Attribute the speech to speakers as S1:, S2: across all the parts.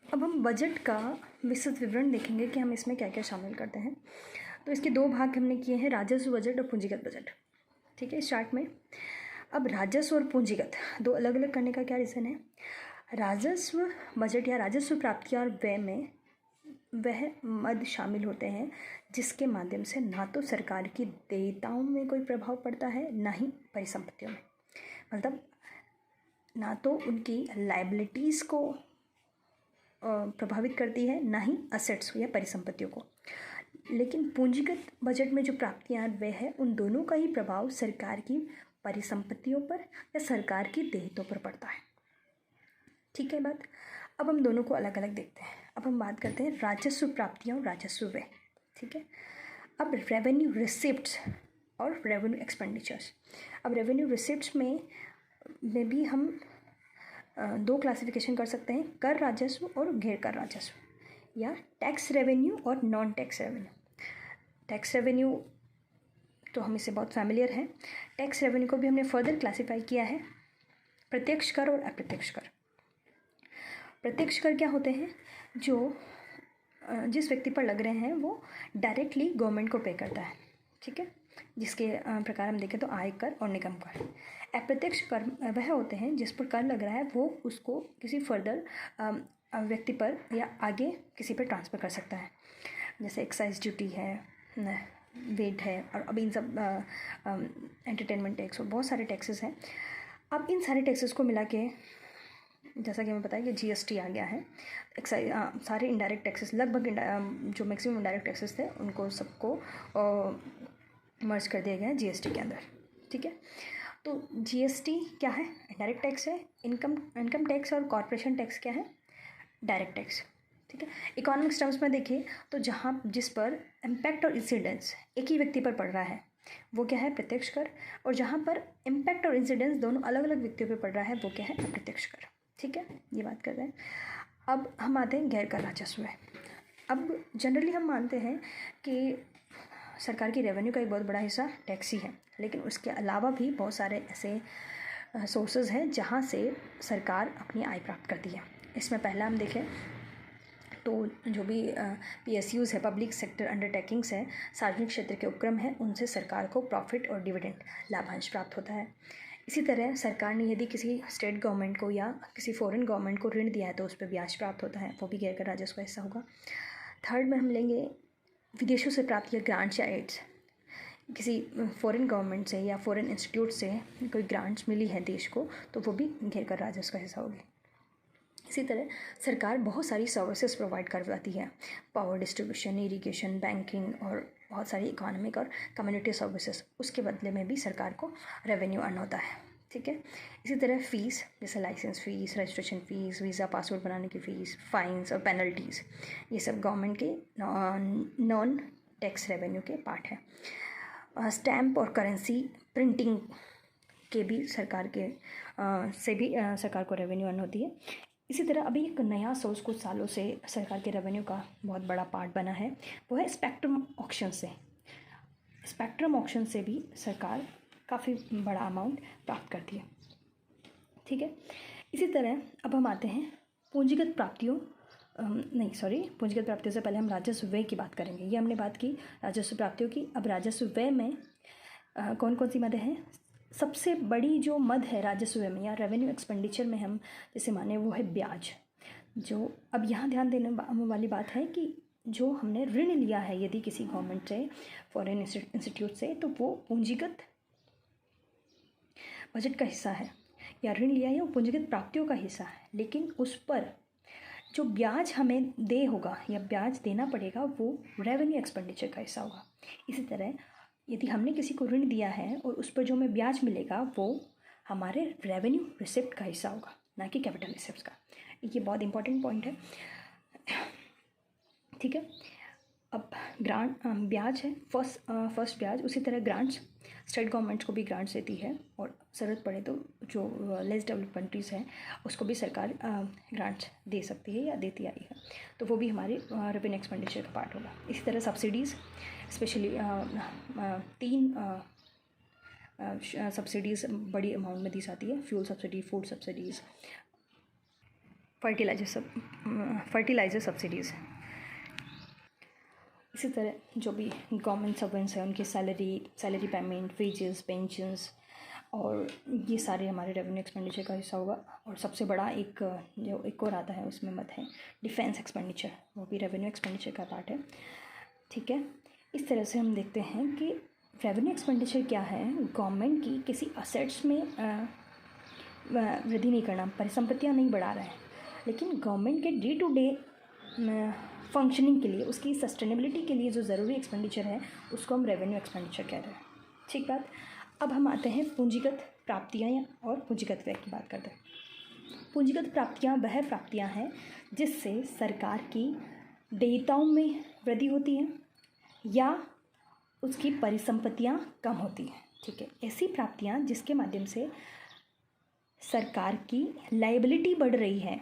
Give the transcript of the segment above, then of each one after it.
S1: अब हम बजट का विस्तृत विवरण देखेंगे कि हम इसमें क्या क्या शामिल करते हैं। तो इसके दो भाग हमने किए हैं, राजस्व बजट और पूंजीगत बजट। ठीक है, स्टार्ट में अब राजस्व और पूंजीगत दो अलग अलग करने का क्या रीज़न है। राजस्व बजट या राजस्व प्राप्तियां और व्यय में वह मद शामिल होते हैं जिसके माध्यम से ना तो सरकार की देयताओं में कोई प्रभाव पड़ता है, ना ही परिसंपत्तियों में। मतलब ना तो उनकी लाइबिलिटीज़ को प्रभावित करती है, ना ही असेट्स या परिसंपत्तियों को। लेकिन पूंजीगत बजट में जो प्राप्तियां व्यय है, उन दोनों का ही प्रभाव सरकार की परिसंपत्तियों पर या सरकार की देयतों पर पड़ता है। ठीक है बात। अब हम दोनों को अलग अलग देखते हैं। अब हम बात करते हैं राजस्व प्राप्तियां और राजस्व व्यय। ठीक है, अब रेवेन्यू रिसिप्ट्स और रेवेन्यू एक्सपेंडिचर्स। अब रेवेन्यू रिसिप्ट्स में भी हम दो क्लासिफिकेशन कर सकते हैं, कर राजस्व और गैर कर राजस्व, या टैक्स रेवेन्यू और non tax revenue. Tax revenue तो हम इससे बहुत फैमिलियर हैं। टैक्स रेवेन्यू को भी हमने फर्दर क्लासीफाई किया है, प्रत्यक्ष कर और अप्रत्यक्ष कर। प्रत्यक्ष कर क्या होते हैं, जो जिस व्यक्ति पर लग रहे हैं वो डायरेक्टली गवर्नमेंट को पे करता है। ठीक है, जिसके प्रकार हम देखें तो आय कर और निगम कर। अप्रत्यक्ष कर वह होते हैं जिस पर कर लग रहा है, वो उसको किसी फर्दर व्यक्ति पर या आगे किसी पर ट्रांसफ़र कर सकता है, जैसे एक्साइज ड्यूटी है, वेट है, और अब इन सब एंटरटेनमेंट टैक्स और बहुत सारे टैक्सेस हैं। अब इन सारे टैक्सेस को मिला के, जैसा कि हमें पता है कि जीएसटी आ गया है, एक्साइज सारे इनडायरेक्ट टैक्सेस लगभग जो मैक्सिमम इनडायरेक्ट टैक्सेस थे उनको सबको मर्ज कर दिया गया है जीएसटी के अंदर। ठीक है, तो जीएसटी क्या है, डायरेक्ट टैक्स है। इनकम टैक्स और कॉर्पोरेशन टैक्स क्या है, डायरेक्ट टैक्स। ठीक है, इकोनॉमिक्स टर्म्स में देखिए तो जहाँ जिस पर इम्पैक्ट और इंसिडेंस एक ही व्यक्ति पर पड़ रहा है वो क्या है, प्रत्यक्ष कर। और जहाँ पर इम्पैक्ट और इंसिडेंस दोनों अलग अलग व्यक्तियों पर पड़ रहा है वो क्या है, अप्रत्यक्ष कर। ठीक है, ये बात कर रहे हैं। अब हम आते हैं गैर कर राजस्व में। अब जनरली हम मानते हैं कि सरकार की रेवेन्यू का एक बहुत बड़ा हिस्सा टैक्स ही है, लेकिन उसके अलावा भी बहुत सारे ऐसे सोर्सेज हैं जहाँ से सरकार अपनी आय प्राप्त करती है। इसमें पहला हम देखें तो जो भी PSUs है, पब्लिक सेक्टर अंडरटेकिंग्स है, सार्वजनिक क्षेत्र के उपक्रम हैं, उनसे सरकार को प्रॉफिट और डिविडेंड लाभांश प्राप्त होता है। इसी तरह सरकार ने यदि किसी स्टेट गवर्नमेंट को या किसी फॉरेन गवर्नमेंट को ऋण दिया है तो उस पर ब्याज प्राप्त होता है, वो भी गैर कर राजस्व का हिस्सा होगा। थर्ड में हम लेंगे विदेशों से प्राप्त या ग्रांट्स या एड्स। किसी फॉरेन गवर्नमेंट से या फॉरेन इंस्टीट्यूट से कोई ग्रांट्स मिली है देश को तो वो भी गैर कर राजस्व का हिस्सा होगी। इसी तरह सरकार बहुत सारी सर्विसेज प्रोवाइड करवाती है, पावर डिस्ट्रीब्यूशन, इरिगेशन, बैंकिंग और बहुत सारी इकोनॉमिक और कम्युनिटी सर्विसेज, उसके बदले में भी सरकार को रेवेन्यू अर्न होता है। ठीक है, इसी तरह फ़ीस, जैसे licence fees, registration fees, visa passport बनाने की फ़ीस, फाइन्स और पेनल्टीज़, ये सब गवर्नमेंट के नॉन टैक्स रेवेन्यू के पार्ट है। स्टैम्प और करेंसी प्रिंटिंग के भी सरकार के से भी सरकार को रेवेन्यू अर्न होती है। इसी तरह अभी एक नया सोर्स कुछ सालों से सरकार के रेवेन्यू का बहुत बड़ा पार्ट बना है, वो है स्पेक्ट्रम ऑक्शन से। स्पेक्ट्रम ऑक्शन से भी सरकार काफ़ी बड़ा अमाउंट प्राप्त करती है। ठीक है, इसी तरह अब हम आते हैं पूंजीगत प्राप्तियों पूंजीगत प्राप्तियों से पहले हम राजस्व व्यय की बात करेंगे। ये हमने बात की राजस्व प्राप्तियों की। अब राजस्व व्यय में कौन कौन सी मदें हैं। सबसे बड़ी जो मद है राजस्व व्यय में या रेवेन्यू एक्सपेंडिचर में हम जैसे माने वो है ब्याज। जो अब यहाँ ध्यान देने वाली बात है कि जो हमने ऋण लिया है यदि किसी गवर्नमेंट से, फॉरेन इंस्टीट्यूट से, तो वो पूंजीगत बजट का हिस्सा है, या ऋण लिया है वो पूंजीगत प्राप्तियों का हिस्सा है, लेकिन उस पर जो ब्याज हमें दे होगा या ब्याज देना पड़ेगा वो रेवेन्यू एक्सपेंडिचर का हिस्सा होगा। इसी तरह यदि हमने किसी को ऋण दिया है और उस पर जो हमें ब्याज मिलेगा वो हमारे रेवेन्यू रिसिप्ट का हिस्सा होगा, ना कि कैपिटल रिसिप्ट का। ये बहुत इंपॉर्टेंट पॉइंट है। ठीक है, अब ग्रांट ब्याज है फर्स्ट ब्याज। उसी तरह ग्रांट्स, स्टेट गवर्नमेंट्स को भी ग्रांट्स देती है, और ज़रूरत पड़े तो जो लेस डेवलप कंट्रीज़ हैं उसको भी सरकार ग्रांट्स दे सकती है या देती आई है, तो वो भी हमारी रेवेन्यू एक्सपेंडिचर का पार्ट होगा। इसी तरह सब्सिडीज़, स्पेशली 3 सब्सिडीज़ बड़ी अमाउंट में दी जाती है, fuel subsidy, food subsidies, fertiliser subsidies. इसी तरह जो भी गवर्नमेंट सर्वेंट्स हैं उनकी सैलरी पेमेंट, वेजेस, पेंशन्स और ये सारे हमारे रेवेन्यू एक्सपेंडिचर का हिस्सा होगा। और सबसे बड़ा एक और आता है उसमें मत है डिफेंस एक्सपेंडिचर, वो भी रेवेन्यू एक्सपेंडिचर का पार्ट है। ठीक है, इस तरह से हम देखते हैं कि रेवेन्यू एक्सपेंडिचर क्या है, गवर्नमेंट की किसी असेट्स में वृद्धि नहीं करना, परिसंपत्तियाँ नहीं बढ़ा रहा है, लेकिन गवर्नमेंट के डे टू डे फंक्शनिंग के लिए, उसकी सस्टेनेबिलिटी के लिए जो ज़रूरी एक्सपेंडिचर है उसको हम रेवेन्यू एक्सपेंडिचर कह रहे हैं। ठीक बात। अब हम आते हैं पूंजीगत प्राप्तियाँ और पूंजीगत व्यय की बात करते हैं। पूंजीगत प्राप्तियाँ वह प्राप्तियाँ हैं जिससे सरकार की देयताओं में वृद्धि होती है या उसकी परिसंपत्तियाँ कम होती हैं। ठीक है, ऐसी प्राप्तियाँ जिसके माध्यम से सरकार की लायबिलिटी बढ़ रही है।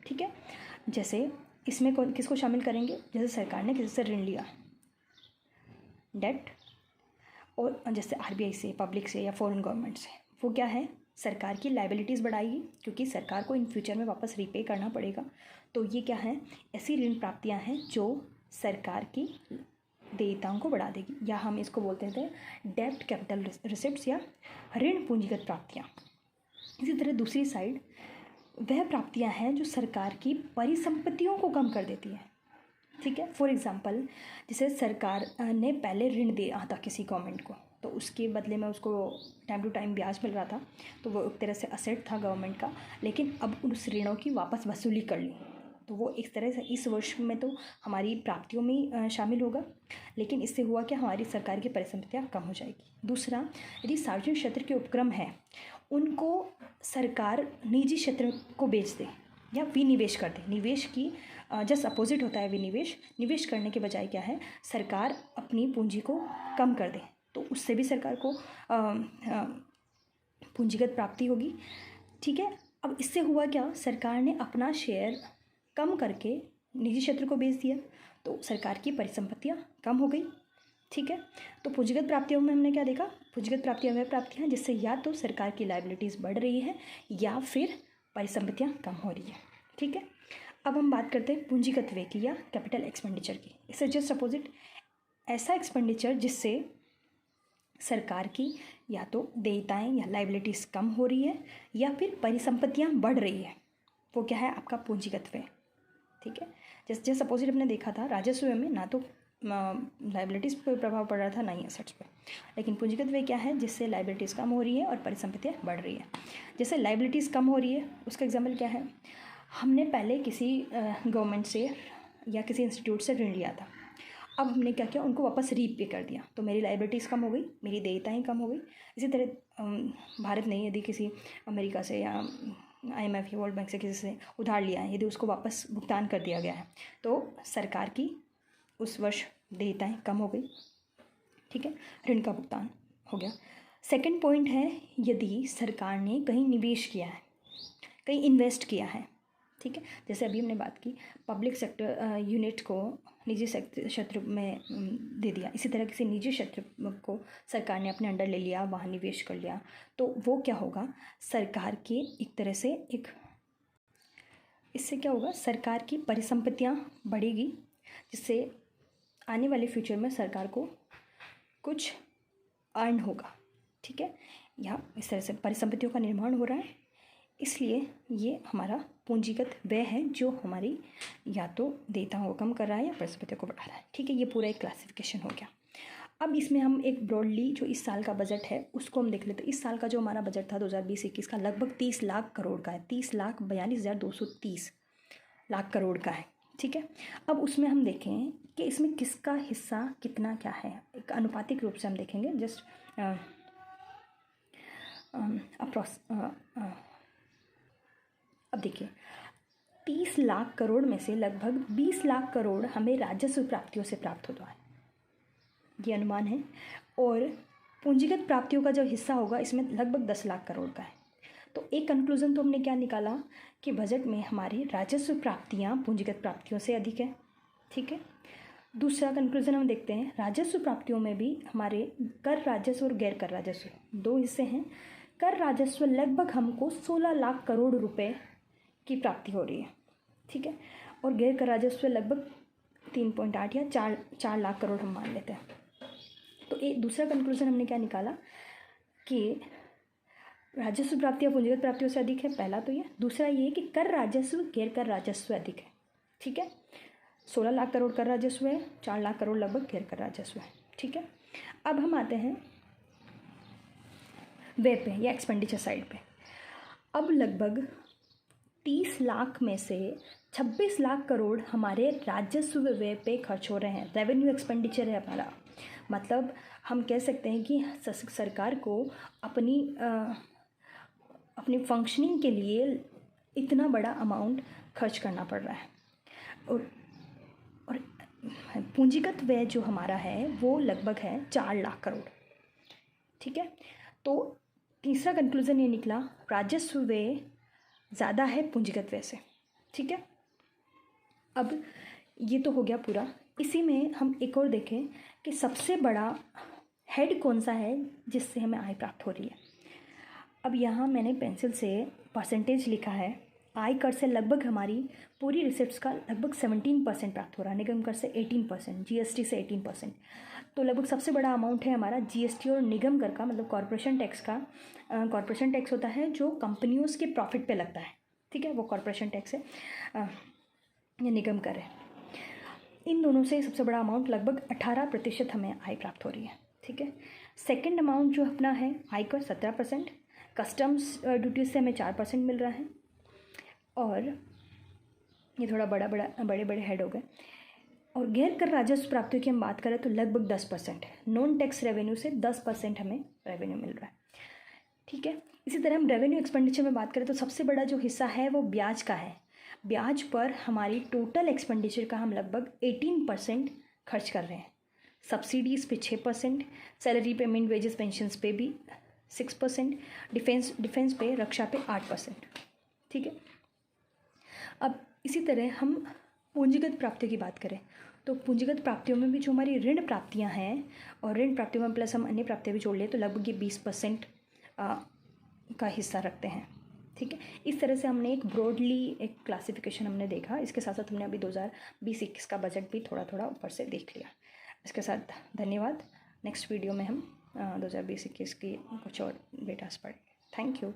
S1: ठीक है, जैसे इसमें किसको शामिल करेंगे, जैसे सरकार ने किसी से ऋण लिया, डेट, और जैसे आरबीआई से, पब्लिक से या फॉरेन गवर्नमेंट से, वो क्या है, सरकार की लायबिलिटीज़ बढ़ाएगी क्योंकि सरकार को इन फ्यूचर में वापस रीपे करना पड़ेगा। तो ये क्या है, ऐसी ऋण प्राप्तियां हैं जो सरकार की देयताओं को बढ़ा देगी, या हम इसको बोलते थे डेब्ट कैपिटल रिसिप्ट्स या ऋण पूंजीगत प्राप्तियाँ। इसी तरह दूसरी साइड वह प्राप्तियां हैं जो सरकार की परिसंपत्तियों को कम कर देती हैं। ठीक है, फॉर एग्जांपल जैसे सरकार ने पहले ऋण दिया था किसी गवर्नमेंट को, तो उसके बदले में उसको टाइम टू टाइम ब्याज मिल रहा था, तो वो एक तरह से असेट था गवर्नमेंट का, लेकिन अब उस ऋणों की वापस वसूली कर ली, तो वो एक तरह से इस वर्ष में तो हमारी प्राप्तियों में शामिल होगा, लेकिन इससे हुआ कि हमारी सरकार की परिसंपत्तियाँ कम हो जाएगी। दूसरा, यदि सार्वजनिक क्षेत्र के उपक्रम हैं उनको सरकार निजी क्षेत्र को बेच दे या विनिवेश कर दे, निवेश की जस्ट अपोजिट होता है विनिवेश, निवेश करने के बजाय क्या है, सरकार अपनी पूंजी को कम कर दे, तो उससे भी सरकार को पूंजीगत प्राप्ति होगी। ठीक है, अब इससे हुआ क्या, सरकार ने अपना शेयर कम करके निजी क्षेत्र को बेच दिया, तो सरकार की परिसंपत्तियाँ कम हो गई। ठीक है, तो पूंजीगत प्राप्तियों में हमने क्या देखा, पूंजीगत प्राप्तियाँ वह प्राप्तियाँ जिससे या तो सरकार की लायबिलिटीज़ बढ़ रही है या फिर परिसंपत्तियाँ कम हो रही है। ठीक है, अब हम बात करते हैं पूंजीगत व्यय की या कैपिटल एक्सपेंडिचर की। इससे जस्ट अपोजिट ऐसा एक्सपेंडिचर जिससे सरकार की या तो देयताएँ या लायबिलिटीज़ कम हो रही है या फिर परिसंपत्तियाँ बढ़ रही है, वो क्या है, आपका पूंजीगत व्यय। ठीक है, जैसे अपोजिट हमने देखा था, राजस्व में ना तो लायबिलिटीज़ पर प्रभाव पड़ रहा था ना ही एसेट्स पे, लेकिन पूंजीगत व्यय क्या है, जिससे लायबिलिटीज़ कम हो रही है और परिसंपत्तियाँ बढ़ रही है। जैसे लायबिलिटीज़ कम हो रही है, उसका एग्जाम्पल क्या है, हमने पहले किसी गवर्नमेंट से या किसी इंस्टीट्यूट से ऋण लिया था, अब हमने क्या किया, उनको वापस रीपे कर दिया, तो मेरी लायबिलिटीज़ कम हो गई, मेरी देयताएँ कम हो गई। इसी तरह भारत ने यदि किसी अमेरिका से या IMF या वर्ल्ड बैंक से किसी से उधार लिया है, यदि उसको वापस भुगतान कर दिया गया है, तो सरकार की उस वर्ष देयताएँ कम हो गई। ठीक है, ऋण का भुगतान हो गया। सेकंड पॉइंट है, यदि सरकार ने कहीं निवेश किया है, कहीं इन्वेस्ट किया है। ठीक है, जैसे अभी हमने बात की पब्लिक सेक्टर यूनिट को निजी क्षेत्र में दे दिया, इसी तरह किसी निजी क्षेत्र को सरकार ने अपने अंडर ले लिया, वहाँ निवेश कर लिया, तो वो क्या होगा, सरकार की एक तरह से इससे क्या होगा, सरकार की परिसंपत्तियाँ बढ़ेगी, जिससे आने वाले फ्यूचर में सरकार को कुछ अर्न होगा। ठीक है, या इस तरह से परिसंपत्तियों का निर्माण हो रहा है, इसलिए ये हमारा पूंजीगत व्यय है जो हमारी या तो देयताओं को कम कर रहा है या परिसंपत्तियों को बढ़ा रहा है। ठीक है, ये पूरा एक क्लासिफिकेशन हो गया। अब इसमें हम एक ब्रॉडली जो इस साल का बजट है उसको हम देख लेते हैं। इस साल का जो हमारा बजट था 2020-21 का लगभग 30 लाख करोड़ का है, 30,42,230 लाख करोड़ का है। ठीक है, अब उसमें हम देखें कि इसमें किसका हिस्सा कितना क्या है, एक अनुपातिक रूप से हम देखेंगे। जस्ट अब देखिए 30 लाख करोड़ में से लगभग 20 लाख करोड़ हमें राजस्व प्राप्तियों से प्राप्त होता है, ये अनुमान है, और पूंजीगत प्राप्तियों का जो हिस्सा होगा इसमें लगभग 10 लाख करोड़ का है। तो एक कंक्लूज़न तो हमने क्या निकाला कि बजट में हमारी राजस्व प्राप्तियाँ पूंजीगत प्राप्तियों से अधिक है। ठीक है, दूसरा कंक्लूज़न हम देखते हैं, राजस्व प्राप्तियों में भी हमारे कर राजस्व और गैर कर राजस्व दो हिस्से हैं। कर राजस्व लगभग हमको 16 लाख करोड़ रुपए की प्राप्ति हो रही है, ठीक है। और गैर कर राजस्व लगभग 3.8 या 4 लाख करोड़ हम मान लेते हैं। तो एक दूसरा कंक्लूजन हमने क्या निकाला कि राजस्व प्राप्तियाँ पूंजीगत प्राप्तियों से अधिक है, पहला तो ये। दूसरा ये कि कर राजस्व गैर कर राजस्व अधिक है, ठीक है। 16 लाख करोड़ कर राजस्व है, 4 लाख करोड़ लगभग गैर कर राजस्व है, ठीक है। अब हम आते हैं व्यय पे या एक्सपेंडिचर साइड पे। अब लगभग 30 लाख में से 26 लाख करोड़ हमारे राजस्व व्यय पे खर्च हो रहे हैं, रेवेन्यू एक्सपेंडिचर है हमारा। मतलब हम कह सकते हैं कि सरकार को अपनी फंक्शनिंग के लिए इतना बड़ा अमाउंट खर्च करना पड़ रहा है। और पूंजीगत व्यय जो हमारा है वो लगभग है 4 लाख करोड़, ठीक है। तो तीसरा कंक्लूजन ये निकला, राजस्व व्यय ज़्यादा है पूंजीगत व्यय से, ठीक है। अब ये तो हो गया पूरा। इसी में हम एक और देखें कि सबसे बड़ा हेड कौन सा है जिससे हमें आय प्राप्त हो रही है। अब यहाँ मैंने पेंसिल से परसेंटेज लिखा है। आय कर से लगभग हमारी पूरी रिसिप्ट्स का लगभग 17% प्राप्त हो रहा है, निगम कर से 18%, जीएसटी से 18%। तो लगभग सबसे बड़ा अमाउंट है हमारा जीएसटी और निगम कर का, मतलब कॉरपोरेशन टैक्स का। कॉरपोरेशन टैक्स होता है जो कंपनियों के प्रॉफिट पे लगता है, ठीक है, वो कॉरपोरेशन टैक्स है या निगम कर है। इन दोनों से सबसे बड़ा अमाउंट लगभग 18% हमें आय प्राप्त हो रही है, ठीक है। सेकेंड अमाउंट जो अपना है आयकर 17%, कस्टम्स ड्यूटीज से हमें 4% मिल रहा है। और ये थोड़ा बड़े बड़े हेड हो गए। और गैर कर राजस्व प्राप्तियों की हम बात करें तो लगभग 10%, नॉन टैक्स रेवेन्यू से 10% हमें रेवेन्यू मिल रहा है, ठीक है। इसी तरह हम रेवेन्यू एक्सपेंडिचर में बात करें तो सबसे बड़ा जो हिस्सा है वो ब्याज का है। ब्याज पर हमारी टोटल एक्सपेंडिचर का हम लगभग 18% खर्च कर रहे हैं। सब्सिडीज़ पे 6%, सैलरी पेमेंट वेजेस पेंशन्स पे भी 6%, डिफेंस पे रक्षा पे 8%, ठीक है। अब इसी तरह हम पूंजीगत प्राप्तियों की बात करें तो पूंजीगत प्राप्तियों में भी जो हमारी ऋण प्राप्तियां हैं, और ऋण प्राप्तियों में प्लस हम अन्य प्राप्तियां भी जोड़ लें तो लगभग ये 20% का हिस्सा रखते हैं, ठीक है। इस तरह से हमने एक ब्रॉडली एक क्लासिफिकेशन हमने देखा। इसके साथ साथ हमने अभी 2020-21 का बजट भी थोड़ा थोड़ा ऊपर से देख लिया। इसके साथ धन्यवाद। नेक्स्ट वीडियो में हम 2020-21 की कुछ और डेटास पढ़ेंगे। Thank you.